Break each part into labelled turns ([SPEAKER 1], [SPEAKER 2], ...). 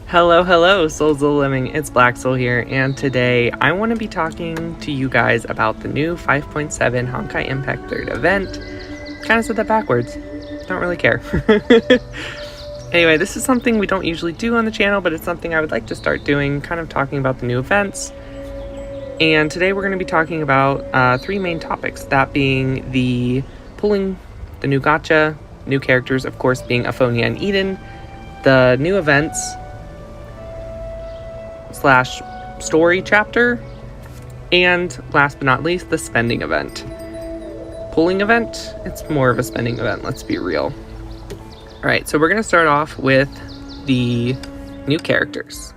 [SPEAKER 1] Hello, Souls of the Living. It's Black Soul here, and today I want to be talking to you guys about the new 5.7 Honkai Impact 3rd event. Kind of said that backwards. Don't really care. Anyway, this is something we don't usually do on the channel, but it's something I would like to start doing, kind of talking about the new events. And today we're going to be talking about three main topics, that being the pulling the new gacha, new characters, of course, being Aphonia and Eden, the new events / story chapter, and last but not least, the spending event. Pulling event, it's more of a spending event, let's be real. Alright, so we're going to start off with the new characters.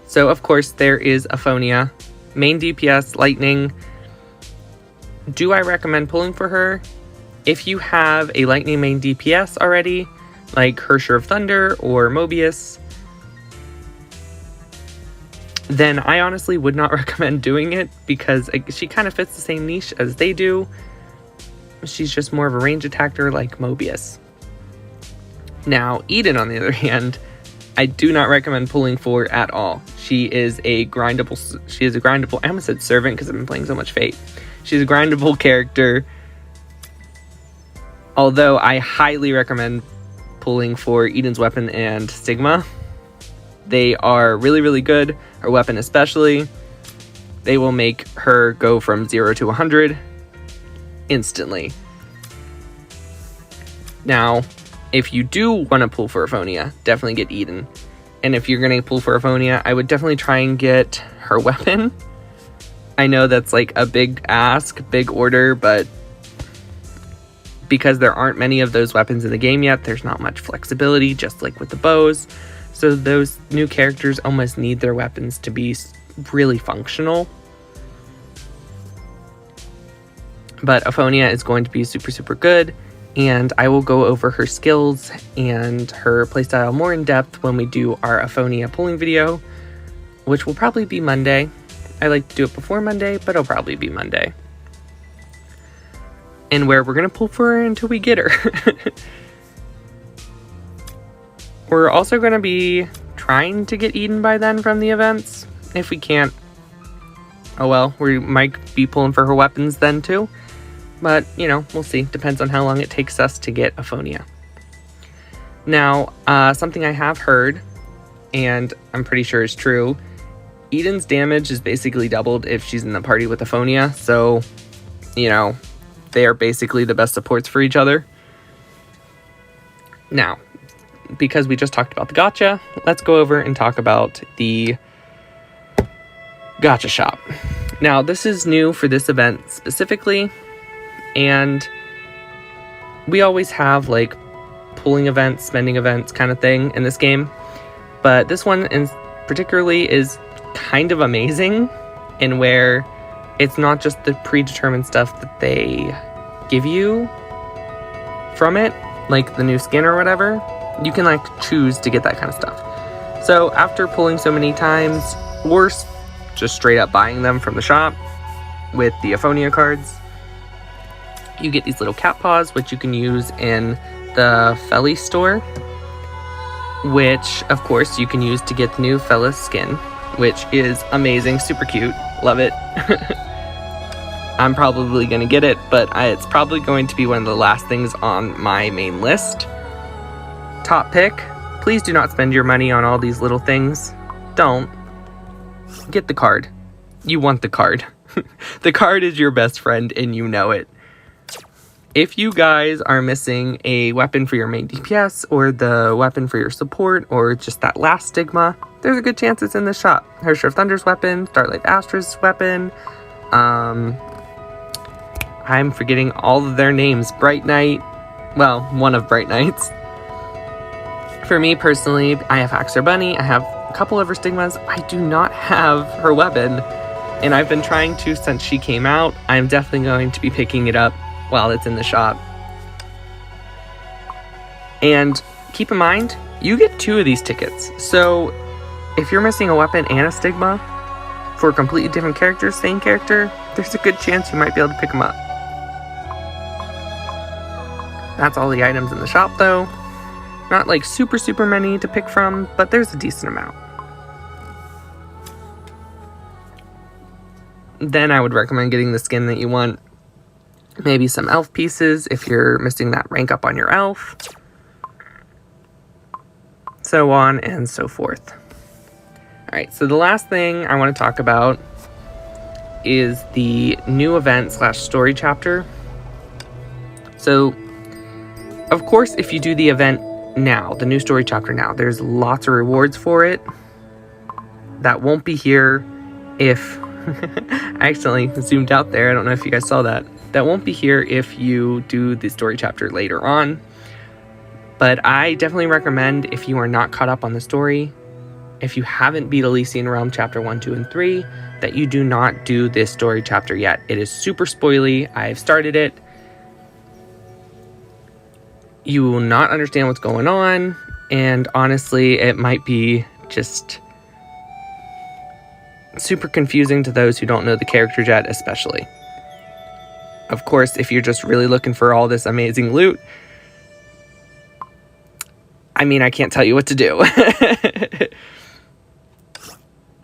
[SPEAKER 1] So, of course, there is Aphonia, main DPS, Lightning. Do I recommend pulling for her? If you have a Lightning main DPS already, like Hersher of Thunder or Mobius, then I honestly would not recommend doing it because she kind of fits the same niche as they do. She's just more of a range attacker like Mobius. Now, Eden, on the other hand, I do not recommend pulling for at all. She is a grindable, I almost said servant because I've been playing so much Fate. She's a grindable character, although I highly recommend pulling for Eden's weapon and Stigma. They are really, really good. Her weapon especially. They will make her go from 0 to 100 instantly. Now, if you do want to pull for Aphonia, definitely get Eden. And if you're going to pull for Aphonia, I would definitely try and get her weapon. I know that's like a big ask, big order, but because there aren't many of those weapons in the game yet, there's not much flexibility, just like with the bows. So those new characters almost need their weapons to be really functional. But Aphonia is going to be super, super good. And I will go over her skills and her playstyle more in depth when we do our Aphonia pulling video, which will probably be Monday. I like to do it before Monday, but it'll probably be Monday. And where we're going to pull for her until we get her. We're also going to be trying to get Eden by then from the events. If we can't, oh well, we might be pulling for her weapons then too. But, you know, we'll see. Depends on how long it takes us to get Aphonia. Now, something I have heard, and I'm pretty sure is true, Eden's damage is basically doubled if she's in the party with Aphonia. So, you know, they are basically the best supports for each other. Now, because we just talked about the gacha, let's go over and talk about the gacha shop. Now, this is new for this event specifically, and we always have like pulling events, spending events kind of thing in this game, but this one in particularly is kind of amazing in where it's not just the predetermined stuff that they give you from it, like the new skin or whatever. You can like choose to get that kind of stuff. So after pulling so many times, or just straight up buying them from the shop with the Aphonia cards, you get these little cat paws, which you can use in the Feli store, which of course you can use to get the new Feli skin, which is amazing, super cute, love it. I'm probably gonna get it, but it's probably going to be one of the last things on my main list. Top pick, please do not spend your money on all these little things. Don't. Get the card. You want the card. The card is your best friend and you know it. If you guys are missing a weapon for your main DPS or the weapon for your support or just that last Stigma, there's a good chance it's in the shop. Hersher of Thunder's weapon, Starlight Astra's weapon, I'm forgetting all of their names. Bright Knight, well, one of Bright Knight's. For me personally, I have Haxor Bunny, I have a couple of her Stigmas. I do not have her weapon, and I've been trying to since she came out. I'm definitely going to be picking it up while it's in the shop. And keep in mind, you get 2 of these tickets. So if you're missing a weapon and a Stigma for completely different characters, same character, there's a good chance you might be able to pick them up. That's all the items in the shop though. Not like super many to pick from, but there's a decent amount. Then I would recommend getting the skin that you want. Maybe some elf pieces if you're missing that rank up on your elf. So on and so forth. Alright, so the last thing I want to talk about is the new event / story chapter. So, of course, if you do the event now, the new story chapter now, there's lots of rewards for it. That won't be here if... I accidentally zoomed out there. I don't know if you guys saw that. That won't be here if you do the story chapter later on. But I definitely recommend, if you are not caught up on the story, if you haven't beat Elysian Realm Chapter 1, 2, and 3, that you do not do this story chapter yet. It is super spoily. I've started it. You will not understand what's going on, and honestly, it might be just super confusing to those who don't know the characters yet, especially. Of course, if you're just really looking for all this amazing loot, I mean, I can't tell you what to do.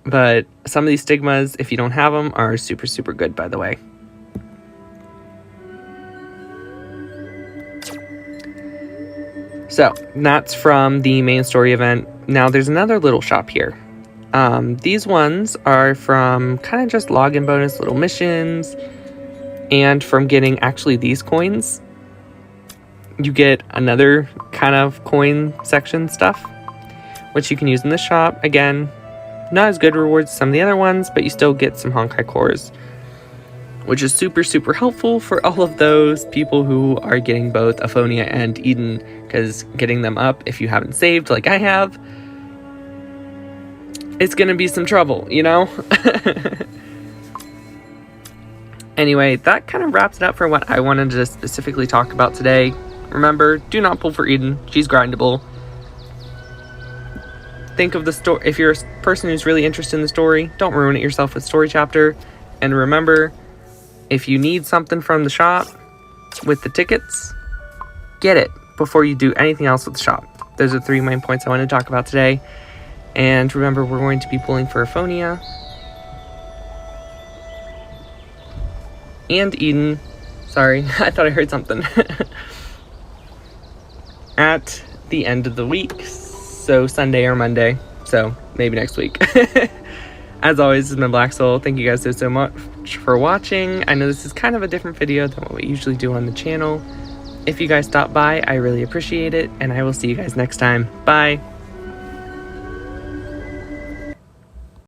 [SPEAKER 1] But some of these stigmas, if you don't have them, are super good, by the way. So, that's from the main story event. Now, there's another little shop here. These ones are from kind of just login bonus little missions, and from getting actually these coins, you get another kind of coin section stuff, which you can use in the shop. Again, not as good rewards as some of the other ones, but you still get some Honkai cores, which is super helpful for all of those people who are getting both Aphonia and Eden, because getting them up, if you haven't saved like I have, it's gonna be some trouble, you know? Anyway, that kind of wraps it up for what I wanted to specifically talk about today. Remember, do not pull for Eden. She's grindable. Think of the story. If you're a person who's really interested in the story, don't ruin it yourself with story chapter. And remember, if you need something from the shop with the tickets, get it before you do anything else with the shop. Those are 3 main points I want to talk about today. And remember, we're going to be pulling for Aphonia and Eden. Sorry, I thought I heard something. At the end of the week. So Sunday or Monday. So maybe next week. As always, this has been Black Soul. Thank you guys so much for watching. I know this is kind of a different video than what we usually do on the channel. If you guys stop by, I really appreciate it. And I will see you guys next time. Bye.